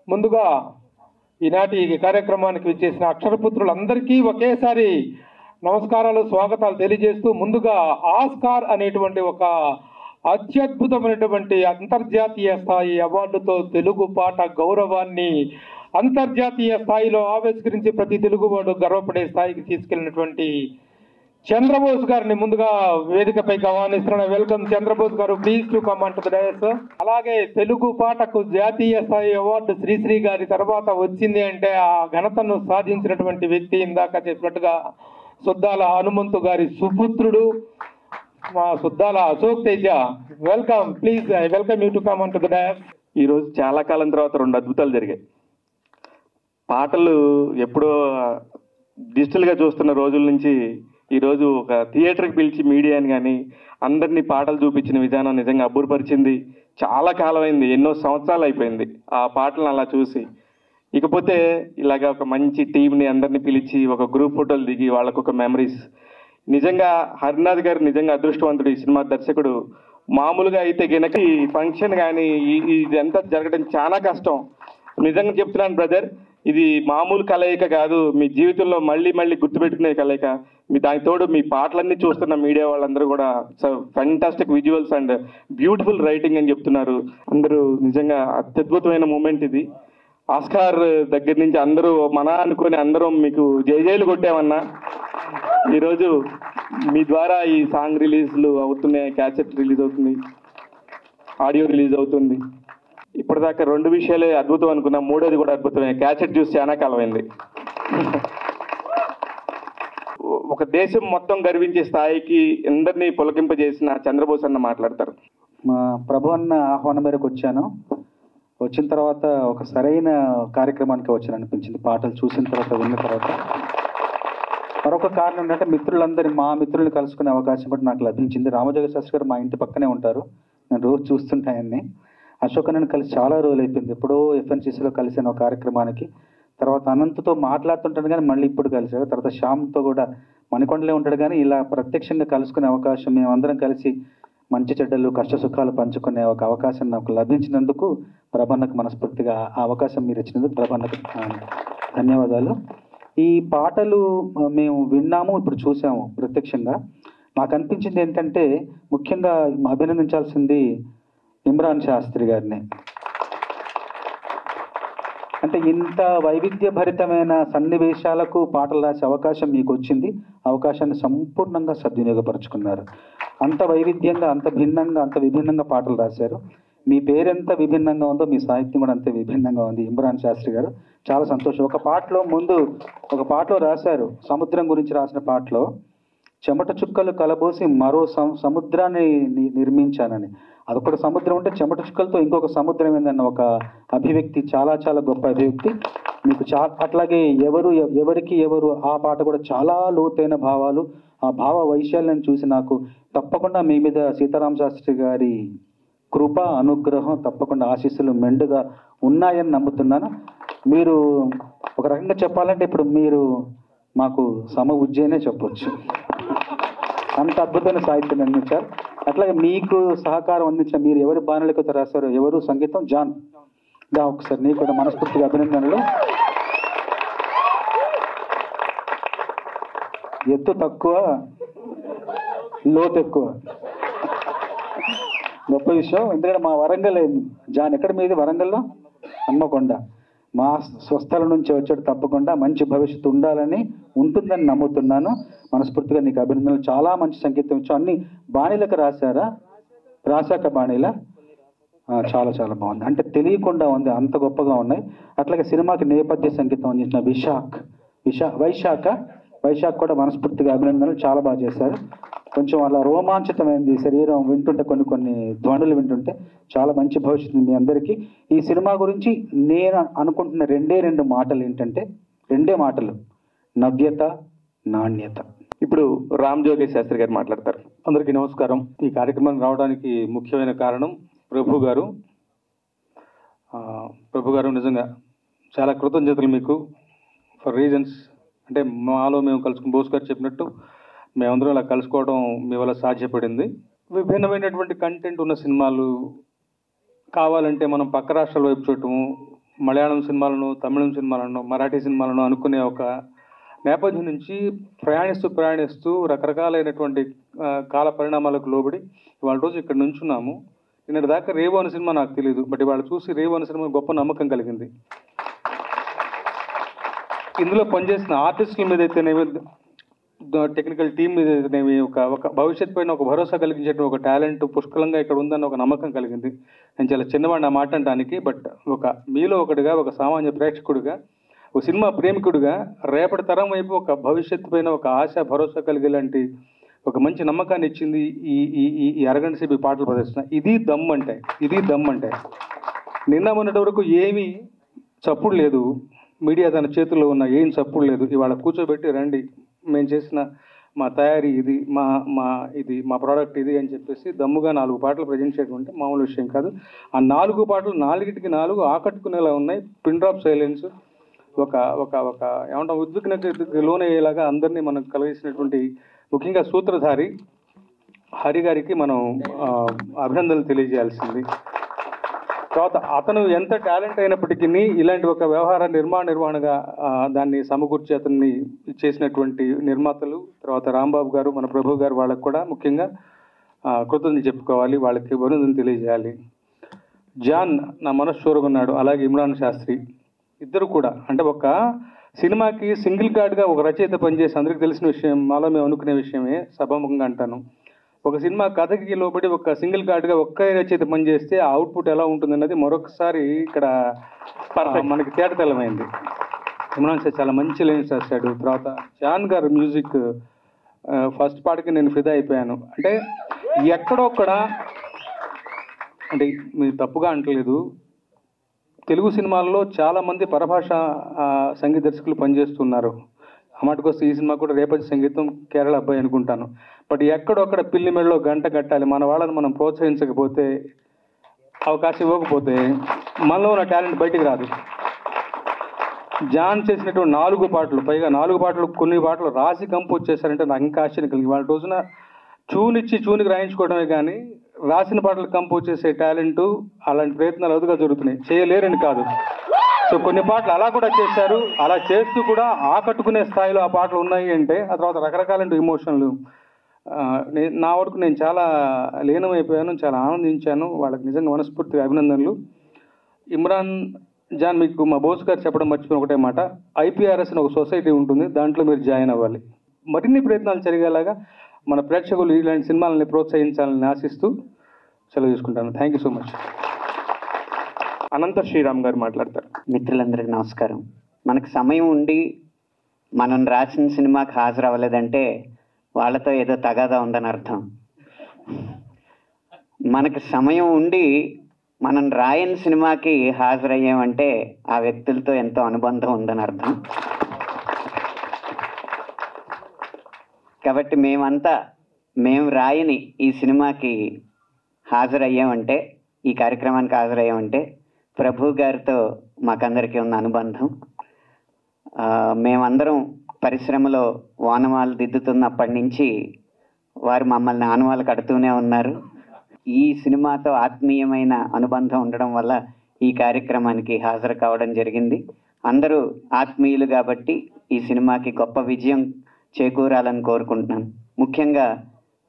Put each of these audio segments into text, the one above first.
ముందుగా ఈనాటి కార్యక్రమానికి విచ్చేసిన అక్షరపుత్రులందరికీ ఒకేసారి నమస్కారాలు, స్వాగతాలు తెలియజేస్తూ, ముందుగా ఆస్కార్ అనేటువంటి ఒక అత్యద్భుతమైనటువంటి అంతర్జాతీయ స్థాయి అవార్డుతో తెలుగు పాట గౌరవాన్ని అంతర్జాతీయ స్థాయిలో ఆవిష్కరించి ప్రతి తెలుగువాడు గర్వపడే స్థాయికి తీసుకెళ్లినటువంటి చంద్రబోస్ గారిని ముందుగా వేదికపైకి ఆహ్వానిస్తున్నాను. వెల్కమ్ చంద్రబోస్ గారు, please to come on to the dais. అలాగే తెలుగు పాటకు జాతీయ స్థాయి అవార్డు శ్రీశ్రీ గారి తర్వాత వచ్చింది అంటే ఆ ఘనతను సాధించినటువంటి వ్యక్తి ఇందాక చెప్పినట్టుగా సుద్దాల హనుమంతు గారి సుపుత్రుడు మా Suddala Ashok Teja. Welcome, please welcome you to come on to the dais. ఈరోజు చాలా కాలం తర్వాత 2 అద్భుతాలు జరిగాయి. పాటలు ఎప్పుడో డిజిటల్గా చూస్తున్న రోజుల నుంచి ఈరోజు ఒక థియేటర్కి పిలిచి మీడియాని కానీ అందరినీ పాటలు చూపించిన విధానం నిజంగా అబ్బురపరిచింది. చాలా కాలం అయింది, ఎన్నో సంవత్సరాలు అయిపోయింది ఆ పాటలను అలా చూసి. ఇకపోతే ఇలాగ ఒక మంచి టీంని అందరినీ పిలిచి ఒక గ్రూప్ ఫోటోలు దిగి వాళ్ళకు ఒక మెమరీస్. నిజంగా హరినాథ్ గారు నిజంగా అదృష్టవంతుడు, ఈ సినిమా దర్శకుడు. మామూలుగా అయితే గనక ఈ ఫంక్షన్ కానీ ఇదంతా జరగడం చాలా కష్టం. నిజంగా చెప్తున్నాను బ్రదర్, ఇది మామూలు కలయిక కాదు, మీ జీవితంలో మళ్ళీ మళ్ళీ గుర్తుపెట్టుకునే కలయిక. మీ దానికి తోడు మీ పాటలన్నీ చూస్తున్న మీడియా వాళ్ళందరూ కూడా fantastic visuals and beautiful writing అని చెప్తున్నారు అందరూ. నిజంగా అత్యద్భుతమైన మూమెంట్ ఇది. ఆస్కార్ దగ్గర నుంచి అందరూ మన అనుకుని అందరం మీకు జైలు కొట్టామన్నా. ఈరోజు మీ ద్వారా ఈ సాంగ్ రిలీజ్లు అవుతున్నాయి, క్యాసెట్ రిలీజ్ అవుతుంది, ఆడియో రిలీజ్ అవుతుంది. ఇప్పటిదాకా 2 విషయాలే అద్భుతం అనుకున్నా, 3వది కూడా అద్భుతమే. క్యాసెట్ చూసి చాలా కాలమైంది. ఒక దేశం మొత్తం గర్వించే స్థాయికి అందరినీ పులకింపజేసిన చంద్రబోస్ అన్న మాట్లాడతారు. మా ప్రభు అన్న ఆహ్వానం మేరకు వచ్చాను. వచ్చిన తర్వాత ఒక సరైన కార్యక్రమానికి వచ్చాను అనిపించింది. పాటలు చూసిన తర్వాత, విన్న తర్వాత. మరొక కారణం ఏంటంటే మా మిత్రుల్ని కలుసుకునే అవకాశం కూడా నాకు లభించింది. రామజోగ శాస్త్రి గారు మా ఇంటి పక్కనే ఉంటారు, నేను రోజు చూస్తుంటాయన్ని. అశోక్ అన్నని కలిసి చాలా రోజులు అయిపోయింది. ఎప్పుడో ఎఫ్ఎన్సీసీలో కలిసాను ఒక కార్యక్రమానికి. తర్వాత అనంతతో మాట్లాడుతుంటాను కానీ మళ్ళీ ఇప్పుడు కలిసారు. తర్వాత శ్యామ్తో కూడా మణికొండలే ఉంటాడు కానీ ఇలా ప్రత్యక్షంగా కలుసుకునే అవకాశం, మేమందరం కలిసి మంచి చెడ్డలు కష్ట సుఖాలు పంచుకునే ఒక అవకాశం నాకు లభించినందుకు ప్రభన్నకు మనస్ఫూర్తిగా ఆ అవకాశం మీరు ఇచ్చినందుకు ప్రభన్నకు ధన్యవాదాలు. ఈ పాటలు మేము విన్నాము, ఇప్పుడు చూసాము ప్రత్యక్షంగా. నాకు అనిపించింది ఏంటంటే ముఖ్యంగా అభినందించాల్సింది ఇమ్రాన్ శాస్త్రి గారిని. అంటే ఇంత వైవిధ్యభరితమైన సన్నివేశాలకు పాటలు రాసే అవకాశం మీకు వచ్చింది. అవకాశాన్ని సంపూర్ణంగా సద్వినియోగపరుచుకున్నారు. అంత వైవిధ్యంగా, అంత భిన్నంగా, అంత విభిన్నంగా పాటలు రాశారు. మీ పేరెంత విభిన్నంగా ఉందో మీ సాహిత్యం కూడా అంతే విభిన్నంగా ఉంది. ఇమ్రాన్ శాస్త్రి గారు, చాలా సంతోషం. ఒక పాటలో రాశారు, సముద్రం గురించి రాసిన పాటలో, చెమట చుక్కలు కలబోసి మరో సముద్రాన్ని నిర్మించానని. అదొక సముద్రం ఉంటే చెమట చుక్కలతో ఇంకొక సముద్రం ఏందన్న ఒక అభివ్యక్తి, చాలా చాలా గొప్ప అభివ్యక్తి మీకు. అట్లాగే ఎవరికి ఎవరు ఆ పాట కూడా చాలా లోతైన భావాలు, ఆ భావ వైశాల్యాన్ని చూసి నాకు తప్పకుండా మీ మీద సీతారామ శాస్త్రి గారి కృప, అనుగ్రహం, తప్పకుండా ఆశీస్సులు మెండుగా ఉన్నాయని నమ్ముతున్నాను. మీరు ఒక రకంగా చెప్పాలంటే ఇప్పుడు మీరు మాకు ఉజ్జయినే చెప్పొచ్చు, అంత అద్భుతమైన సాహిత్యం అందించారు. అట్లాగే మీకు సహకారం అందించిన మీరు ఎవరి బాణలికతో రాశారో, ఎవరు సంగీతం జాన్ దా, ఒకసారి నీకు కూడా మనస్ఫూర్తిగా అభినందనలు. ఎత్తు తక్కువ, లోతు ఎక్కువ, గొప్ప విషయం. ఎందుకంటే మా వరంగల్ జాన్ ఎక్కడ మీది? వరంగల్లో హన్మకొండ. మా స్వస్థలం నుంచి వచ్చాడు. తప్పకుండా మంచి భవిష్యత్తు ఉంటుందని నమ్ముతున్నాను. మనస్ఫూర్తిగా నీకు అభినందనలు. చాలా మంచి సంగీతం ఇచ్చావు. అన్ని బాణీలకు రాశారా? రాశాక బాణీలా? చాలా చాలా బాగుంది. అంటే తెలియకుండా ఉంది, అంత గొప్పగా ఉన్నాయి. అట్లాగే సినిమాకి నేపథ్య సంగీతం అందించిన వైశాఖ కూడా మనస్ఫూర్తిగా అభినందనలు. చాలా బాగా చేశారు. కొంచెం అలా రోమాంచితమైంది శరీరం వింటుంటే, కొన్ని ధ్వనులు వింటుంటే. చాలా మంచి భవిష్యత్తు మీ అందరికీ. ఈ సినిమా గురించి నేను అనుకుంటున్న 2 మాటలు ఏంటంటే, 2 మాటలు: నవ్యత, నాణ్యత. ఇప్పుడు రామజోగేష్ శాస్త్రి గారు మాట్లాడతారు. అందరికీ నమస్కారం. ఈ కార్యక్రమానికి రావడానికి ముఖ్యమైన కారణం ప్రభు గారు. నిజంగా చాలా కృతజ్ఞతలు మీకు. ఫర్ రీజన్స్ అంటే మాలో మేము కలుసుకుని, బోస్ గారు చెప్పినట్టు మేమందరం ఇలా కలుసుకోవడం మీ వల్ల సాధ్యపడింది. విభిన్నమైనటువంటి కంటెంట్ ఉన్న సినిమాలు కావాలంటే మనం పక్క రాష్ట్రాల వైపు చూడటము, మలయాళం సినిమాలను, తమిళం సినిమాలను, మరాఠీ సినిమాలను అనుకునే ఒక నేపథ్యం నుంచి ప్రయాణిస్తూ రకరకాలైనటువంటి కాల పరిణామాలకు లోబడి ఇవాళ రోజు ఇక్కడ నుంచున్నాము. నిన్నటి దాకా రేవు అనే సినిమా నాకు తెలియదు, బట్ ఇవాళ చూసి రేవు అనే సినిమా గొప్ప నమ్మకం కలిగింది. ఇందులో పనిచేసిన ఆర్టిస్టుల మీద అయితేనేమి, టెక్నికల్ టీం మీద అయితేనేమి ఒక భవిష్యత్ పైన ఒక భరోసా కలిగించేటువంటి ఒక టాలెంట్ పుష్కలంగా ఇక్కడ ఉందన్న ఒక నమ్మకం కలిగింది. నేను చాలా చిన్నవాడిని ఆ మాట అనడానికి, బట్ మీలో ఒకటిగా, ఒక సామాన్య ప్రేక్షకుడిగా, ఒక సినిమా ప్రేమికుడిగా రేపటి తరం వైపు ఒక భవిష్యత్తు పైన ఒక ఆశ, భరోసా కలిగేలాంటి ఒక మంచి నమ్మకాన్ని ఇచ్చింది ఈ అరగంట సేపు పాటలు ప్రదర్శన. ఇది దమ్ అంటే. నిన్న మొన్నటి వరకు ఏమీ చప్పుడు లేదు, మీడియా తన చేతుల్లో ఉన్న ఏం చప్పుడు లేదు. ఇవాళ కూర్చోబెట్టి రండి, మేము చేసిన మా తయారీ ఇది, మా ప్రోడక్ట్ ఇది అని చెప్పేసి దమ్ముగా 4 పాటలు ప్రజెంట్ చేయడం అంటే మామూలు విషయం కాదు. ఆ 4 పాటలు 4కి 4 ఆకట్టుకునేలా ఉన్నాయి. పిన్ డ్రాప్ సైలెన్స్, ఒక ఏమంటాం, ఉద్విగ్నతకి లోనయ్యేలాగా అందరినీ మనకు కలిగిసినటువంటి ముఖ్యంగా సూత్రధారి హరి గారికి మనం అభినందనలు తెలియజేయాల్సింది. తర్వాత అతను ఎంత టాలెంట్ అయినప్పటికీ ఇలాంటి ఒక వ్యవహార నిర్వహణగా దాన్ని సమకూర్చి అతన్ని చేసినటువంటి నిర్మాతలు, తర్వాత రాంబాబు గారు, మన ప్రభు గారు, వాళ్ళకు కూడా ముఖ్యంగా కృతజ్ఞతలు చెప్పుకోవాలి, వాళ్ళకి అభినందనలు తెలియజేయాలి. జాన్ నా మనస్సూరుగా ఉన్నాడు, అలాగే ఇమ్రాన్ శాస్త్రి, ఇద్దరు కూడా. అంటే ఒక సినిమాకి సింగిల్ కార్డ్గా ఒక రచయిత పనిచేసి అందరికీ తెలిసిన విషయం, మాలో మేము అనుకునే విషయమే, సభాముఖంగా అంటాను. ఒక సినిమా కథకి లోబడి ఒక సింగిల్ కార్డ్గా ఒక్క రచయిత పనిచేస్తే ఆ అవుట్పుట్ ఎలా ఉంటుందన్నది మరొకసారి ఇక్కడ మనకి తేటతెల్లమైంది. ఇమ్రాన్ సార్ చాలా మంచి లైన్స్ రాశాడు. తర్వాత జాన్ గారు మ్యూజిక్, ఫస్ట్ పాటకి నేను ఫిదా అయిపోయాను. అంటే ఎక్కడొక్కడ, అంటే మీరు తప్పుగా అంటలేదు, తెలుగు సినిమాల్లో చాలామంది పరభాష సంగీత దర్శకులు పనిచేస్తున్నారు. ఆ మాటకు వస్తే ఈ సినిమా కూడా రేపటి సంగీతం కేరళ అబ్బాయి అనుకుంటాను. బట్ ఎక్కడొక్కడ పిల్లి మెడలో గంట కట్టాలి. మన వాళ్ళని మనం ప్రోత్సహించకపోతే, అవకాశం ఇవ్వకపోతే మనలో ఉన్న టాలెంట్ బయటికి రాదు. జాన్ చేసినటువంటి 4 పాటలు, పైగా 4 పాటలు, కొన్ని పాటలు రాసి కంపోజ్ చేశారంటే నాకు ఇంకా ఆశ్చర్యం కలిగింది. వాళ్ళ రోజున చూనికి రాయించుకోవడమే కానీ రాసిన పాటలు కంపోజ్ చేసే టాలెంట్, అలాంటి ప్రయత్నాలు అదుగా జరుగుతున్నాయి. చేయలేరని కాదు. సో కొన్ని పాటలు అలా కూడా చేశారు. అలా చేస్తూ కూడా ఆకట్టుకునే స్థాయిలో ఆ పాటలు ఉన్నాయి అంటే, ఆ తర్వాత రకరకాల ఇమోషన్లు, నా వరకు నేను చాలా లీనమైపోయాను, చాలా ఆనందించాను. వాళ్ళకి నిజంగా మనస్ఫూర్తిగా అభినందనలు. ఇమ్రాన్ జాన్, మీకు మా బోస్ గారు చెప్పడం మర్చిపోయిన ఒకటే మాట, IPRS అని ఒక సొసైటీ ఉంటుంది, దాంట్లో మీరు జాయిన్ అవ్వాలి. మరిన్ని ప్రయత్నాలు జరిగేలాగా మన ప్రేక్షకులు ఇలాంటి సినిమాలని ప్రోత్సహించాలని ఆశిస్తూ సెలవు తీసుకుంటాను. Thank you so much. Anantha Sriram garu మాట్లాడతారు. మిత్రులందరికీ నమస్కారం. మనకు సమయం ఉండి మనం రాసిన సినిమాకి హాజరు అవ్వలేదంటే వాళ్ళతో ఏదో తగాదా ఉందని అర్థం. మనకు సమయం ఉండి మనం రాయని సినిమాకి హాజరయ్యామంటే ఆ వ్యక్తులతో ఎంతో అనుబంధం ఉందని అర్థం. కాబట్టి మేము రాయని ఈ సినిమాకి హాజరయ్యామంటే, ఈ కార్యక్రమానికి హాజరయ్యామంటే ప్రభు గారితో మాకందరికీ ఉన్న అనుబంధం. మేమందరం పరిశ్రమలో వానమాలు దిద్దుతున్నప్పటి నుంచి వారు మమ్మల్ని ఆనవాలు కడుతూనే ఉన్నారు. ఈ సినిమాతో ఆత్మీయమైన అనుబంధం ఉండడం వల్ల ఈ కార్యక్రమానికి హాజరు కావడం జరిగింది. అందరూ ఆత్మీయులు కాబట్టి ఈ సినిమాకి గొప్ప విజయం చేకూరాలని కోరుకుంటున్నాను. ముఖ్యంగా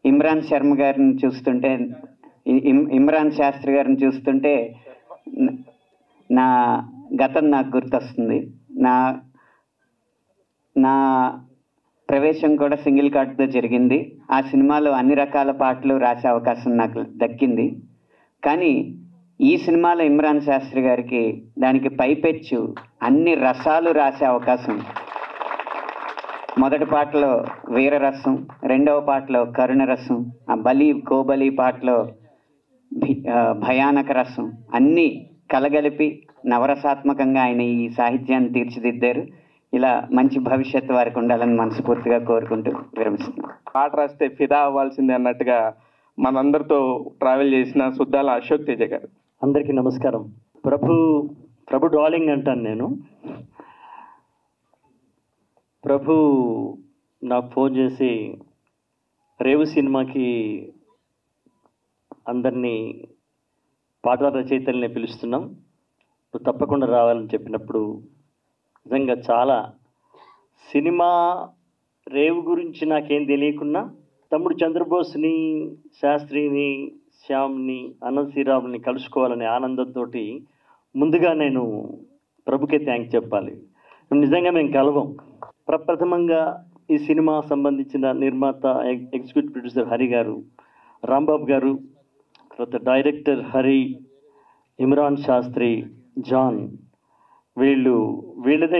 ఇమ్రాన్ శాస్త్రి గారిని చూస్తుంటే నా గతం నాకు గుర్తొస్తుంది. నా ప్రవేశం కూడా సింగిల్ కార్డ్తో జరిగింది. ఆ సినిమాలో అన్ని రకాల పాటలు రాసే అవకాశం నాకు దక్కింది. కానీ ఈ సినిమాలో ఇమ్రాన్ శాస్త్రి గారికి దానికి పైపెచ్చు అన్ని రసాలు రాసే అవకాశం. మొదటి పాటలో వీరరసం, రెండవ పాటలో కరుణ రసం, ఆ గోబలి పాటలో భయానక రసం, అన్నీ కలగలిపి నవరసాత్మకంగా ఆయన ఈ సాహిత్యాన్ని తీర్చిదిద్దారు. ఇలా మంచి భవిష్యత్తు వారికి ఉండాలని మనస్ఫూర్తిగా కోరుకుంటూ విరమిస్తున్నాను. పాట రాస్తే ఫిదా అవ్వాల్సిందే అన్నట్టుగా మనందరితో ట్రావెల్ చేసిన సుద్దాల అశోక్ తేజ గారు. అందరికీ నమస్కారం. ప్రభు డార్లింగ్ అంటాను నేను. ప్రభు నాకు ఫోన్ చేసి రేవు సినిమాకి అందరినీ పాటల రచయితల్ని పిలుస్తున్నాం, నువ్వు తప్పకుండా రావాలని చెప్పినప్పుడు నిజంగా చాలా సినిమా రేవు గురించి నాకేం తెలియకున్నా తమ్ముడు చంద్రబోస్ని, శాస్త్రిని, శ్యామ్ని, అనంత్ శ్రీరాముని కలుసుకోవాలనే ఆనందంతో ముందుగా నేను ప్రభుకే థ్యాంక్స్ చెప్పాలి. నిజంగా మేము కలవం. ప్రప్రథమంగా ఈ సినిమా సంబంధించిన నిర్మాత, ఎగ్జిక్యూటివ్ ప్రొడ్యూసర్ హరి గారు, రాంబాబు గారు, తర్వాత డైరెక్టర్ హరి, ఇమ్రాన్ శాస్త్రి, జాన్, వీళ్ళదే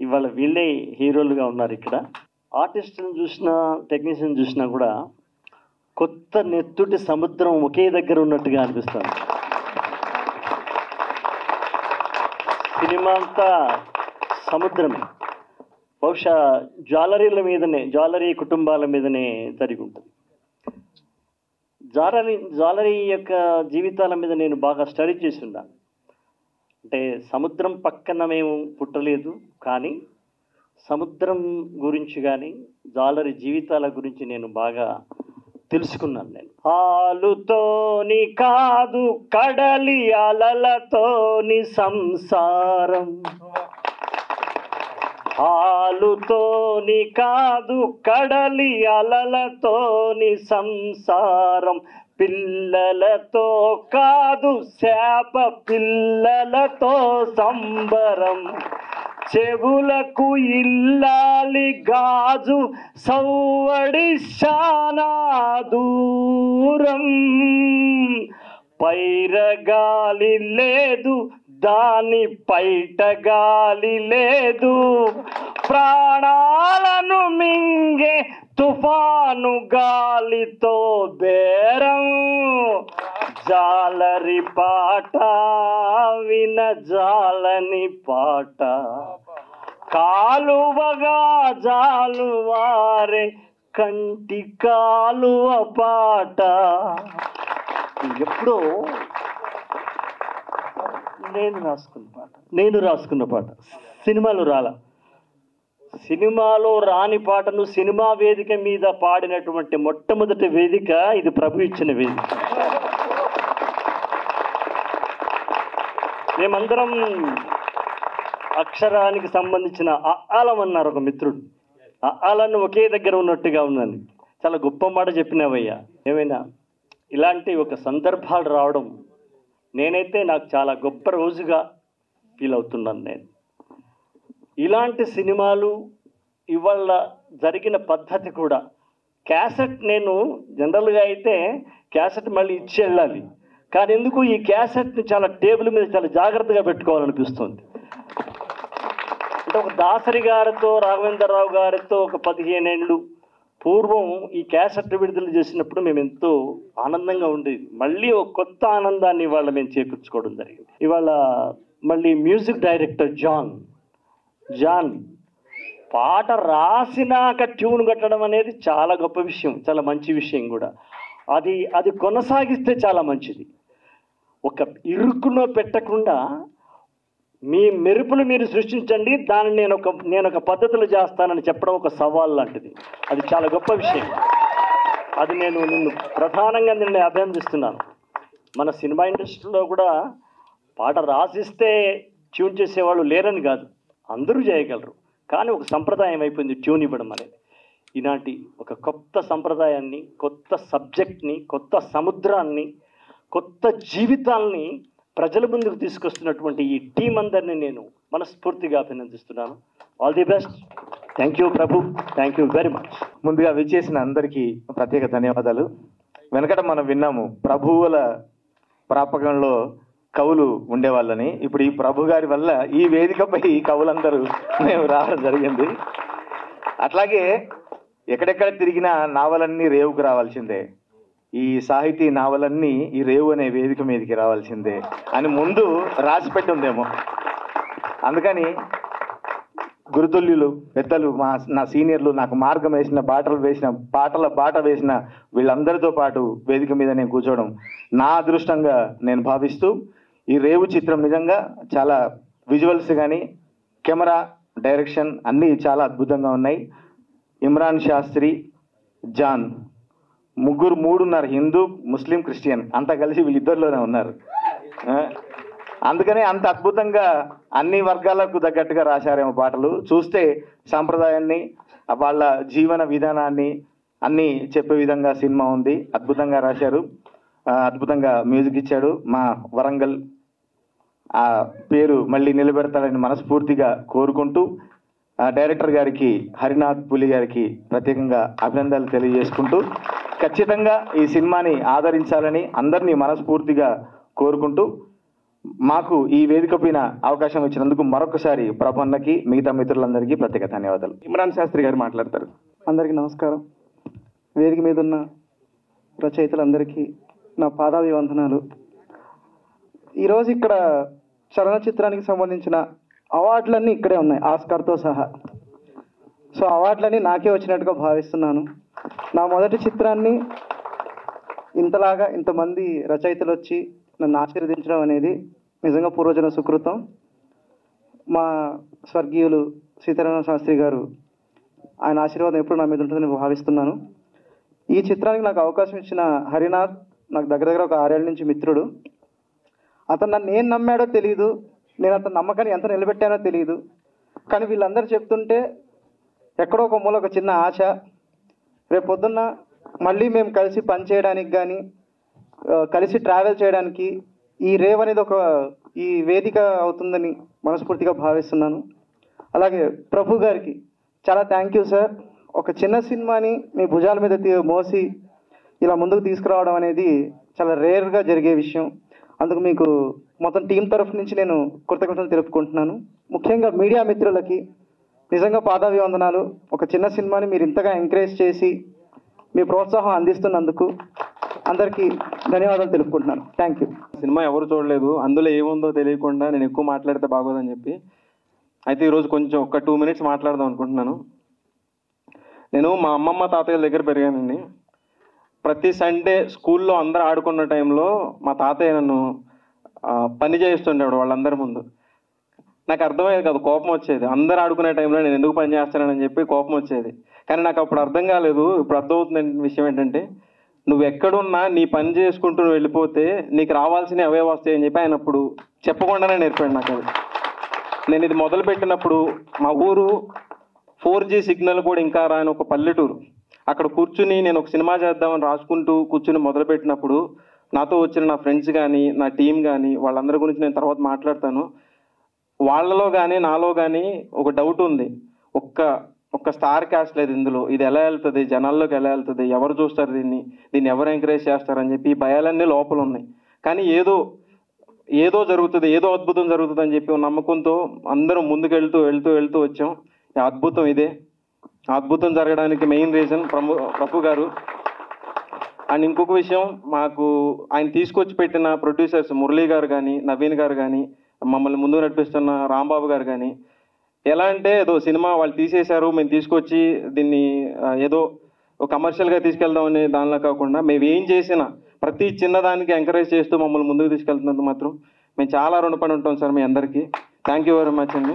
ఇవాళ వీళ్ళే హీరోలుగా ఉన్నారు. ఇక్కడ ఆర్టిస్టులను చూసినా, టెక్నీషియన్ చూసినా కూడా కొత్త నెత్తుటి సముద్రం ఒకే దగ్గర ఉన్నట్టుగా అనిపిస్తుంది. సినిమా అంతా సముద్రమే. బహుశా జ్యువెలరీ కుటుంబాల మీదనే జరిగి ఉంటుంది. జ్యువెలరీ యొక్క జీవితాల మీద నేను బాగా స్టడీ చేసి ఉన్నాను. అంటే సముద్రం పక్కన మేము పుట్టలేదు, కానీ సముద్రం గురించి కానీ జ్యువెలరీ జీవితాల గురించి నేను బాగా తెలుసుకున్నాను. నేను హాలుతోని కాదు కడలి అలలతోని సంసారం, హాలుతోని కాదు కడలి అలలతోని సంసారం, పిల్లలతో కాదు శాప పిల్లలతో సంబరం, చెవులకు ఇల్లాలి గాజు సవ్వడి శానా దూరం, పైరగాలి లేదు దాని పైట గాలి లేదు, ప్రాణాలను మింగే తుఫాను గాలితో బేరం, జాలరి పాట విన జాలని పాట, కాలువగా జాలువారే కంటి కాలువ పాట. ఎప్పుడో నేను రాసుకున్న పాట సినిమాలో రాని పాటను సినిమా వేదిక మీద పాడినటువంటి మొట్టమొదటి వేదిక ఇది ప్రభు ఇచ్చిన వేదిక. మేమందరం అక్షరానికి సంబంధించిన ఆలం అన్నారు ఒక మిత్రుడు. ఆలను ఒకే దగ్గర ఉన్నట్టుగా ఉందని చాలా గొప్ప మాట చెప్పినావయ్యా. ఏమైనా ఇలాంటి ఒక సందర్భాలు రావడం నేనైతే నాకు చాలా గొప్ప రోజుగా ఫీల్ అవుతున్నాను. నేను ఇలాంటి సినిమాలు ఇవాళ జరిగిన పద్ధతి కూడా క్యాసెట్, నేను జనరల్గా అయితే క్యాసెట్ మళ్ళీ ఇచ్చి వెళ్ళాలి, కానీ ఎందుకు ఈ క్యాసెట్ని చాలా టేబుల్ మీద చాలా జాగ్రత్తగా పెట్టుకోవాలనిపిస్తుంది. అంటే ఒక దాసరి గారితో, రాఘవేంద్రరావు గారితో ఒక 15 ఏళ్ళు పూర్వం ఈ క్యాసెట్ విడుదల చేసినప్పుడు మేము ఎంతో ఆనందంగా ఉండేది. మళ్ళీ ఒక కొత్త ఆనందాన్ని ఇవాళ మేము చేకూర్చుకోవడం జరిగింది. ఇవాళ మళ్ళీ మ్యూజిక్ డైరెక్టర్ జాన్ పాట రాసినాక ట్యూన్ కట్టడం అనేది చాలా గొప్ప విషయం, చాలా మంచి విషయం కూడా. అది కొనసాగిస్తే చాలా మంచిది. ఒక ఇరుకులో పెట్టకుండా మీ మెరుపులు మీరు సృష్టించండి, దాన్ని నేను ఒక పద్ధతిలో చేస్తానని చెప్పడం ఒక సవాల్ లాంటిది. అది చాలా గొప్ప విషయం. అది నిన్ను ప్రధానంగా నిన్ను అభినందిస్తున్నాను. మన సినిమా ఇండస్ట్రీలో కూడా పాట రాసిస్తే ట్యూన్ చేసేవాళ్ళు లేరని కాదు, అందరూ చేయగలరు. కానీ ఒక సంప్రదాయం అయిపోయింది ట్యూన్ ఇవ్వడం అనేది. ఈనాటి ఒక కొత్త సంప్రదాయాన్ని, కొత్త సబ్జెక్ట్ని, కొత్త సముద్రాన్ని, కొత్త జీవితాల్ని ప్రజల ముందుకు తీసుకొస్తున్నటువంటి ఈ టీం అందరినీ నేను మనస్ఫూర్తిగా అభినందిస్తున్నాను. All the best. Thank you Prabhu, thank you very much. ముందుగా విచ్చేసిన అందరికీ ప్రత్యేక ధన్యవాదాలు. వెనకట మనం విన్నాము ప్రభువుల ప్రాపకంలో కవులు ఉండేవాళ్ళని. ఇప్పుడు ఈ ప్రభు గారి వల్ల ఈ వేదికపై కవులందరూ మేము రావడం జరిగింది. అట్లాగే ఎక్కడెక్కడ తిరిగినా నావలన్నీ రేవుకు రావాల్సిందే, ఈ సాహితీ నావలన్నీ ఈ రేవు అనే వేదిక మీదకి రావాల్సిందే అని ముందు రాసిపెట్టి ఉందేమో. అందుకని గురుతుల్యులు, పెద్దలు, నా సీనియర్లు, నాకు మార్గం వేసిన పాటల బాట వేసిన వీళ్ళందరితో పాటు వేదిక మీద నేను కూర్చోవడం నా అదృష్టంగా నేను భావిస్తూ, ఈ రేవు చిత్రం నిజంగా చాలా విజువల్స్ కానీ కెమెరా డైరెక్షన్ అన్నీ చాలా అద్భుతంగా ఉన్నాయి. ఇమ్రాన్ శాస్త్రి, జాన్ మూడున్నారు, హిందూ, ముస్లిం, క్రిస్టియన్ అంతా కలిసి వీళ్ళిద్దరిలోనే ఉన్నారు. అందుకనే అంత అద్భుతంగా అన్ని వర్గాలకు తగ్గట్టుగా రాశారేమో పాటలు. చూస్తే సాంప్రదాయాన్ని, వాళ్ళ జీవన విధానాన్ని అన్నీ చెప్పే విధంగా సినిమా ఉంది. అద్భుతంగా రాశారు, అద్భుతంగా మ్యూజిక్ ఇచ్చాడు. మా వరంగల్ ఆ పేరు మళ్ళీ నిలబెడతాడని మనస్ఫూర్తిగా కోరుకుంటూ డైరెక్టర్ గారికి, హరినాథ్ పులి గారికి ప్రత్యేకంగా అభినందనలు తెలియజేసుకుంటూ, ఖచ్చితంగా ఈ సినిమాని ఆదరించాలని అందరినీ మనస్ఫూర్తిగా కోరుకుంటూ, మాకు ఈ వేదిక పైన అవకాశం ఇచ్చినందుకు మరొకసారి ప్రభన్నకి, మిగతా మిత్రులందరికీ ప్రత్యేక ధన్యవాదాలు. ఇమ్రాన్ శాస్త్రి గారు మాట్లాడతారు. అందరికీ నమస్కారం. వేదిక మీద ఉన్న రచయితలందరికీ నా పాదాభివందనాలు. ఈరోజు ఇక్కడ చలనచిత్రానికి సంబంధించిన అవార్డులన్నీ ఇక్కడే ఉన్నాయి, ఆస్కార్తో సహా. సో అవార్డులన్నీ నాకే వచ్చినట్టుగా భావిస్తున్నాను. నా మొదటి చిత్రాన్ని ఇంతలాగా ఇంతమంది రచయితలు వచ్చి నన్ను ఆశీర్వదించడం అనేది నిజంగా పూర్వజన సుకృతం. మా స్వర్గీయులు సీతారామ శాస్త్రి గారు, ఆయన ఆశీర్వాదం ఎప్పుడు నా మీద ఉంటుందని భావిస్తున్నాను. ఈ చిత్రానికి నాకు అవకాశం ఇచ్చిన హరినాథ్ నాకు దగ్గర ఒక 6 ఏళ్ళ నుంచి మిత్రుడు. అతను నన్ను ఏం నమ్మాడో తెలియదు, నేను అతని నమ్మకాన్ని ఎంత నిలబెట్టానో తెలియదు. కానీ వీళ్ళందరూ చెప్తుంటే ఎక్కడో ఒక మూల ఒక చిన్న ఆశ, రేపు పొద్దున్న మళ్ళీ మేము కలిసి పనిచేయడానికి కానీ కలిసి ట్రావెల్ చేయడానికి ఈ రేవ్ అనేది ఈ వేదిక అవుతుందని మనస్ఫూర్తిగా భావిస్తున్నాను. అలాగే ప్రభు గారికి చాలా థ్యాంక్ యూ సార్. ఒక చిన్న సినిమాని మీ భుజాల మీద మోసి ఇలా ముందుకు తీసుకురావడం అనేది చాలా రేర్గా జరిగే విషయం. అందుకు మీకు మొత్తం టీం తరఫు నుంచి నేను కృతజ్ఞతలు తెలుపుకుంటున్నాను. ముఖ్యంగా మీడియా మిత్రులకి నిజంగా పాదాభివందనాలు. ఒక చిన్న సినిమాని మీరు ఇంతగా ఎంకరేజ్ చేసి మీ ప్రోత్సాహం అందిస్తున్నందుకు అందరికీ ధన్యవాదాలు తెలుపుకుంటున్నాను. Thank you. సినిమా ఎవరు చూడలేదు, అందులో ఏముందో తెలియకుండా నేను ఎక్కువ మాట్లాడితే బాగోదని చెప్పి అయితే ఈరోజు కొంచెం ఒక 2 minutes మాట్లాడదాం అనుకుంటున్నాను. నేను మా అమ్మమ్మ తాతయ్య దగ్గర పెరిగానండి. ప్రతి సండే స్కూల్లో అందరూ ఆడుకున్న టైంలో మా తాతయ్య నన్ను పని చేయిస్తుండేవాడు వాళ్ళందరి ముందు. నాకు అర్థమయ్యేది కాదు, కోపం వచ్చేది. అందరూ ఆడుకునే టైంలో నేను ఎందుకు పని చేస్తానని చెప్పి కోపం వచ్చేది. కానీ నాకు అప్పుడు అర్థం కాలేదు. ఇప్పుడు అర్థమవుతున్న విషయం ఏంటంటే, నువ్వు ఎక్కడున్నా నీ పని చేసుకుంటూ వెళ్ళిపోతే నీకు రావాల్సినవి అవే వస్తాయని చెప్పి ఆయన అప్పుడు చెప్పకుండానే నేర్పాడు నాకు. అది నేను ఇది మొదలుపెట్టినప్పుడు మా ఊరు 4G సిగ్నల్ కూడా ఇంకా రాని ఒక పల్లెటూరు. అక్కడ కూర్చుని నేను ఒక సినిమా చేద్దామని రాసుకుంటూ కూర్చుని మొదలుపెట్టినప్పుడు నాతో వచ్చిన నా ఫ్రెండ్స్ కానీ, నా టీం కానీ, వాళ్ళందరి గురించి నేను తర్వాత మాట్లాడతాను. వాళ్ళలో కానీ నాలో కానీ ఒక డౌట్ ఉంది. ఒక్క స్టార్ క్యాస్ట్ లేదు ఇందులో. ఇది ఎలా వెళ్తుంది, జనాల్లోకి ఎలా వెళ్తుంది, ఎవరు చూస్తారు దీన్ని ఎవరు ఎంకరేజ్ చేస్తారని చెప్పి ఈ భయాలన్నీ లోపల ఉన్నాయి. కానీ ఏదో జరుగుతుంది, ఏదో అద్భుతం జరుగుతుంది అని చెప్పి నమ్మకంతో అందరం ముందుకు వెళ్తూ వచ్చాం. ఈ అద్భుతం ఇదే. అద్భుతం జరగడానికి మెయిన్ రీజన్ ప్రభు గారు. అండ్ ఇంకొక విషయం, మాకు ఆయన తీసుకొచ్చి పెట్టిన ప్రొడ్యూసర్స్ మురళీ గారు కానీ, నవీన్ గారు కానీ, మమ్మల్ని ముందు నడిపిస్తున్న రాంబాబు గారు కానీ, ఎలా అంటే ఏదో సినిమా వాళ్ళు తీసేశారు, మేము తీసుకొచ్చి దీన్ని ఏదో కమర్షియల్గా తీసుకెళ్దామని దానిలో కాకుండా మేము ఏం చేసినా ప్రతి చిన్నదానికి ఎంకరేజ్ చేస్తూ మమ్మల్ని ముందుకు తీసుకెళ్తున్నందుకు మాత్రం మేము చాలా రుణపడి ఉంటాం సార్ మీ అందరికీ. థ్యాంక్ యూ వెరీ మచ్ అండి.